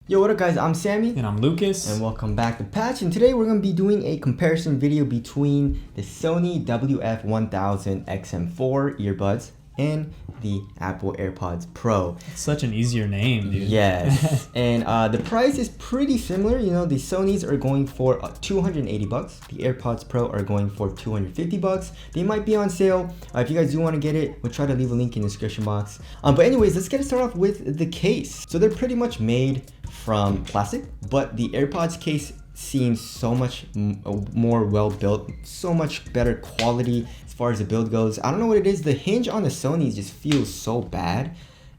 Yo, what up guys, I'm Sammy. And I'm Lucas. And welcome back to Patch. And today we're going to be doing a comparison video between the Sony WF-1000XM4 earbuds and the Apple AirPods Pro. It's such an easier name, dude. Yes. And the price is pretty similar. You know, the Sonys are going for $280. The AirPods Pro are going for $250. They might be on sale. If you guys do want to get it, we'll try to leave a link in the description box. But anyways, let's get it started off with the case. So they're pretty much made from plastic, but the AirPods case seems so much more well built, so much better quality as far as the build goes. I don't know what it is. The hinge on the Sonys just feels so bad,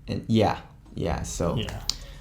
and so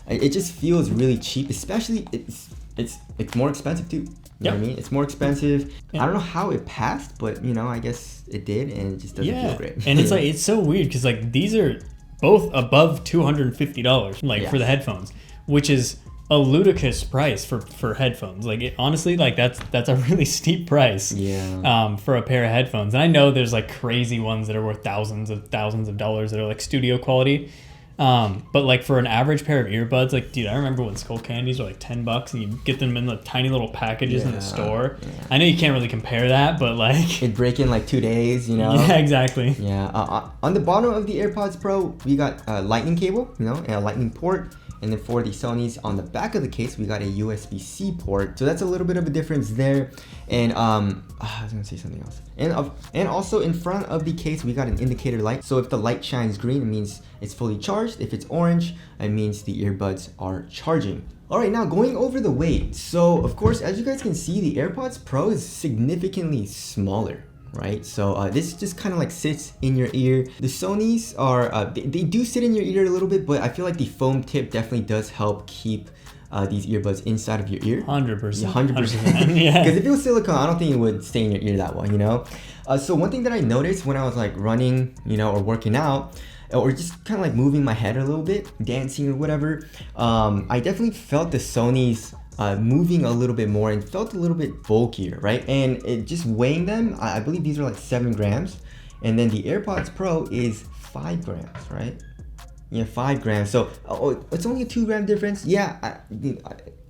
it just feels really cheap. Especially it's more expensive too. You know what I mean? It's more expensive. I don't know how it passed, but you know, I guess it did, and it just doesn't feel great. And it's like it's so weird because like these are both above $250 for the headphones, which is a ludicrous price for headphones. Like it, honestly, like that's a really steep price. For a pair of headphones. And I know there's like crazy ones that are worth thousands of dollars that are like studio quality. But like for an average pair of earbuds, like dude, I remember when Skull Candies were like $10 and you get them in the tiny little packages in the store. I know you can't really compare that, but like it'd break in like 2 days, you know? Yeah, exactly. On the bottom of the AirPods Pro, we got a lightning cable, you know, and a lightning port. And then for the Sonys, on the back of the case, we got a USB-C port. So that's a little bit of a difference there. And I was gonna say something else. And also in front of the case, we got an indicator light. So if the light shines green, it means it's fully charged. If it's orange, it means the earbuds are charging. All right, now going over the weight. So of course, as you guys can see, the AirPods Pro is significantly smaller. Right, so this just kind of like sits in your ear. The Sonys are they do sit in your ear a little bit, but I feel like the foam tip definitely does help keep these earbuds inside of your ear. 100%. 100%. Yeah. Because if it was silicone, I don't think it would stay in your ear that well, you know. So one thing that I noticed when I was like running, you know, or working out, or just kind of like moving my head a little bit, dancing or whatever, I definitely felt the Sonys moving a little bit more and felt a little bit bulkier, right? And it just weighing them, I believe these are like 7 grams, and then the AirPods Pro is 5 grams, right? Yeah, 5 grams. So it's only a 2 gram difference. Yeah,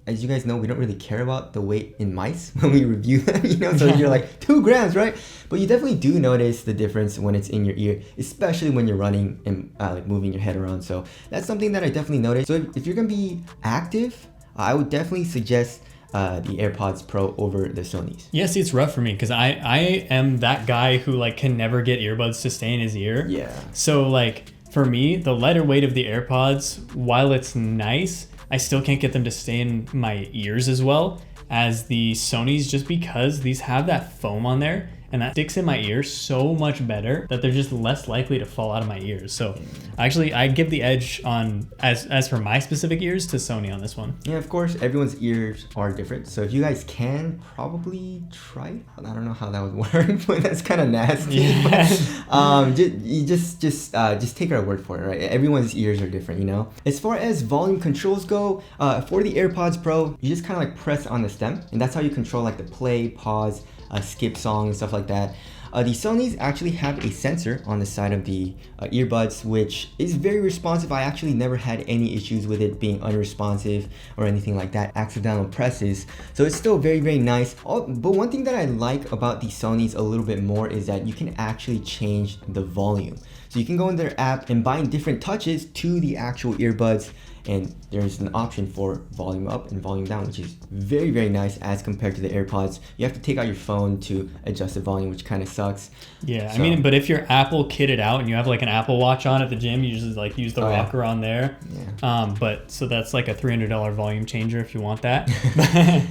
as you guys know, we don't really care about the weight in mice when we review them, you know. So you're like 2 grams, right? But you definitely do notice the difference when it's in your ear, especially when you're running and like moving your head around. So that's something that I definitely noticed. So if you're gonna be active, I would definitely suggest the AirPods Pro over the Sonys. Yeah, see, it's rough for me because I am that guy who like can never get earbuds to stay in his ear. Yeah. So like for me, the lighter weight of the AirPods, while it's nice, I still can't get them to stay in my ears as well as the Sonys, just because these have that foam on there. And that sticks in my ear so much better that they're just less likely to fall out of my ears. So actually, I give the edge on, as for my specific ears, to Sony on this one. Yeah, of course, everyone's ears are different. So if you guys can, probably try it. I don't know how that would work, but that's kind of nasty. Yeah. But, just take our word for it, right? Everyone's ears are different, you know? As far as volume controls go, for the AirPods Pro, you just kind of like press on the stem, and that's how you control like the play, pause, skip song and stuff like that. The Sonys actually have a sensor on the side of the earbuds, which is very responsive. I actually never had any issues with it being unresponsive or anything like that, accidental presses. So it's still very, very nice. But one thing that I like about the Sonys a little bit more is that you can actually change the volume. So you can go in their app and bind different touches to the actual earbuds, and there's an option for volume up and volume down, which is very, very nice as compared to the AirPods. You have to take out your phone to adjust the volume, which kind of sucks. Yeah, so, I mean, but if you're Apple kitted out and you have like an Apple Watch on at the gym, you just like use the rocker on there. Yeah. But so that's like a $300 volume changer if you want that.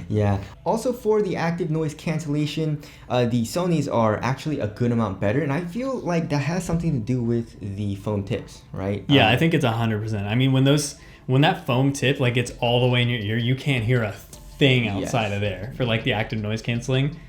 Yeah. Also for the active noise cancellation, the Sonys are actually a good amount better, and I feel like that has something to do with the foam tips, right? Yeah, I think it's 100%. I mean, when that foam tip like gets all the way in your ear, you can't hear a thing outside of there for like the active noise canceling.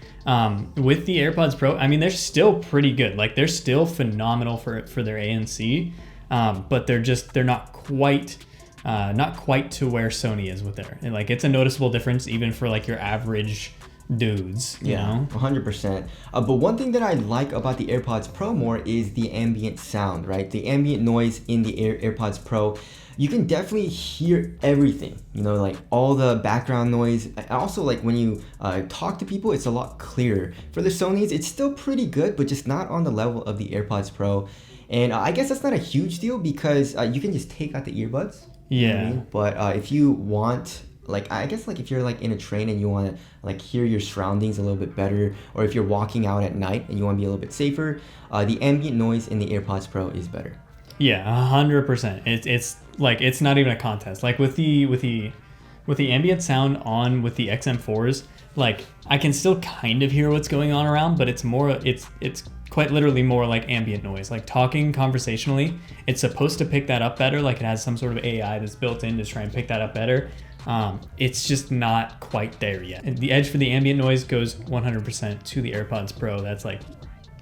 With the AirPods Pro, I mean, they're still pretty good. Like they're still phenomenal for their ANC, but they're not quite to where Sony is with their. And like it's a noticeable difference even for like your average dudes, you know? 100%. But one thing that I like about the AirPods Pro more is the ambient sound, right? The ambient noise in the AirPods Pro. You can definitely hear everything, you know, like all the background noise. And also, like when you talk to people, it's a lot clearer. For the Sonys, it's still pretty good, but just not on the level of the AirPods Pro. And I guess that's not a huge deal because you can just take out the earbuds. Yeah. You know what I mean? But if you want, like, I guess like if you're like in a train and you want to like hear your surroundings a little bit better, or if you're walking out at night and you want to be a little bit safer, the ambient noise in the AirPods Pro is better. Yeah, 100%. It's like, it's not even a contest. Like with the ambient sound on with the XM4s, like I can still kind of hear what's going on around, but it's quite literally more like ambient noise. Like talking conversationally, it's supposed to pick that up better. Like it has some sort of AI that's built in to try and pick that up better. It's just not quite there yet. And the edge for the ambient noise goes 100% to the AirPods Pro. That's like,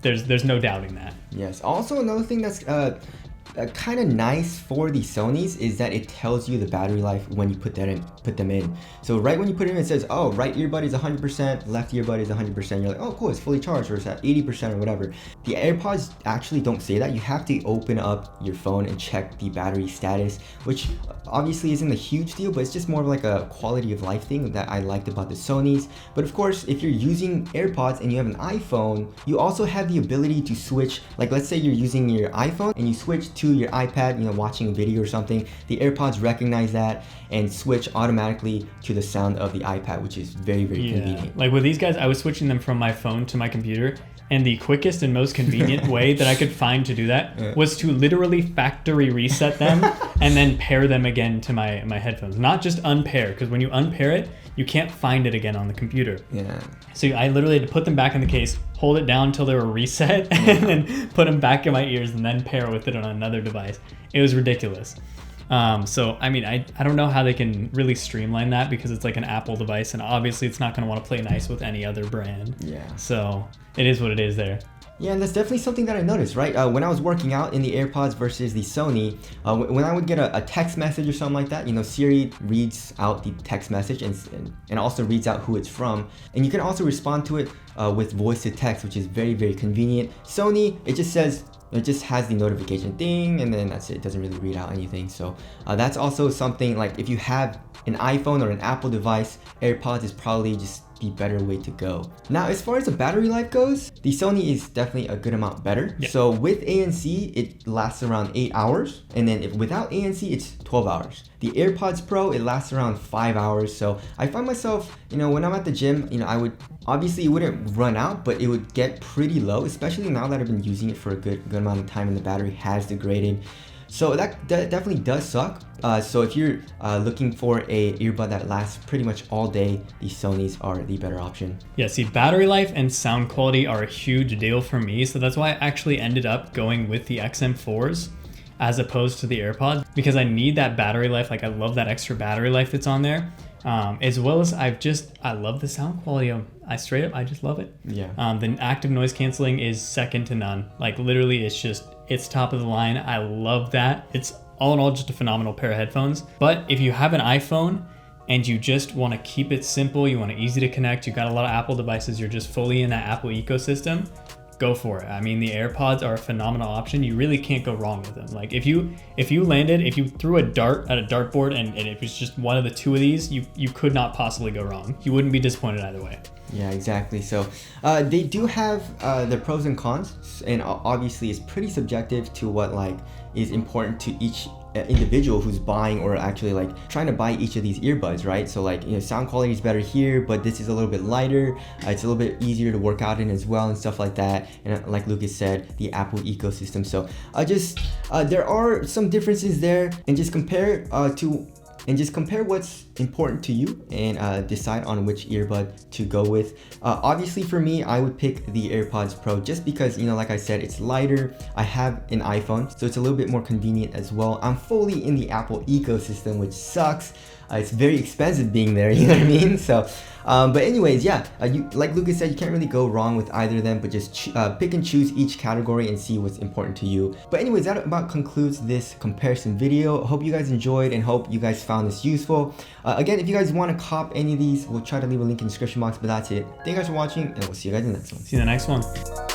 there's no doubting that. Yes. Also, another thing that's kind of nice for the Sonys is that it tells you the battery life when you put them in. So right when you put it in, it says, oh, right earbud is 100%, left earbud is 100%. You're like, oh, cool, it's fully charged, or it's at 80% or whatever. The AirPods actually don't say that. You have to open up your phone and check the battery status, which obviously isn't a huge deal, but it's just more of like a quality of life thing that I liked about the Sonys. But of course, if you're using AirPods and you have an iPhone, you also have the ability to switch. Like let's say you're using your iPhone and you switch to your iPad, you know, watching a video or something, the AirPods recognize that and switch automatically to the sound of the iPad, which is very, very convenient. Like with these guys, I was switching them from my phone to my computer, and the quickest and most convenient way that I could find to do that was to literally factory reset them and then pair them again to my headphones. Not just unpair, because when you unpair it, you can't find it again on the computer. Yeah. So I literally had to put them back in the case, hold it down until they were reset, and then put them back in my ears and then pair with it on another device. It was ridiculous. So, I mean, I don't know how they can really streamline that because it's like an Apple device, and obviously it's not going to want to play nice with any other brand. Yeah. So it is what it is there. Yeah, and that's definitely something that I noticed, right? When I was working out in the AirPods versus the Sony, when I would get a text message or something like that, you know, Siri reads out the text message and also reads out who it's from. And you can also respond to it with voice to text, which is very, very convenient. Sony, it just has the notification thing, and then that's it. It doesn't really read out anything. So that's also something, like if you have an iPhone or an Apple device, AirPods is probably just the better way to go. Now, as far as the battery life goes, the Sony is definitely a good amount better. Yeah. So with ANC, it lasts around 8 hours, and then without ANC, it's 12 hours. The AirPods Pro, it lasts around 5 hours. So I find myself, you know, when I'm at the gym, you know, obviously it wouldn't run out, but it would get pretty low, especially now that I've been using it for a good amount of time and the battery has degraded. So that definitely does suck. So if you're looking for a earbud that lasts pretty much all day, the Sonys are the better option. Yeah, see, battery life and sound quality are a huge deal for me. So that's why I actually ended up going with the XM4s as opposed to the AirPods, because I need that battery life. Like I love that extra battery life that's on there. As well as I love the sound quality of, I just love it. Yeah. The active noise canceling is second to none. Like literally it's top of the line. I love that. It's all in all just a phenomenal pair of headphones. But if you have an iPhone and you just want to keep it simple, you want it easy to connect, you got a lot of Apple devices, you're just fully in that Apple ecosystem, go for it. I mean, the AirPods are a phenomenal option. You really can't go wrong with them. Like if you threw a dart at a dartboard and it was just one of the two of these, you could not possibly go wrong. You wouldn't be disappointed either way. Yeah, exactly. So they do have their pros and cons, and obviously it's pretty subjective to what like is important to each individual who's buying or actually like trying to buy each of these earbuds, right? So like, you know, sound quality is better here, but this is a little bit lighter. It's a little bit easier to work out in as well and stuff like that. And like Lucas said, the Apple ecosystem. So there are some differences there, and just compare what's important to you and decide on which earbud to go with. Obviously for me, I would pick the AirPods Pro just because, you know, like I said, it's lighter. I have an iPhone, so it's a little bit more convenient as well. I'm fully in the Apple ecosystem, which sucks. It's very expensive being there, you know what I mean? So, but anyways, yeah, like Lucas said, you can't really go wrong with either of them, but just pick and choose each category and see what's important to you. But anyways, that about concludes this comparison video. Hope you guys enjoyed and hope you guys found this useful. Again, if you guys want to cop any of these, we'll try to leave a link in the description box, but that's it. Thank you guys for watching, and we'll see you guys in the next one. See you in the next one.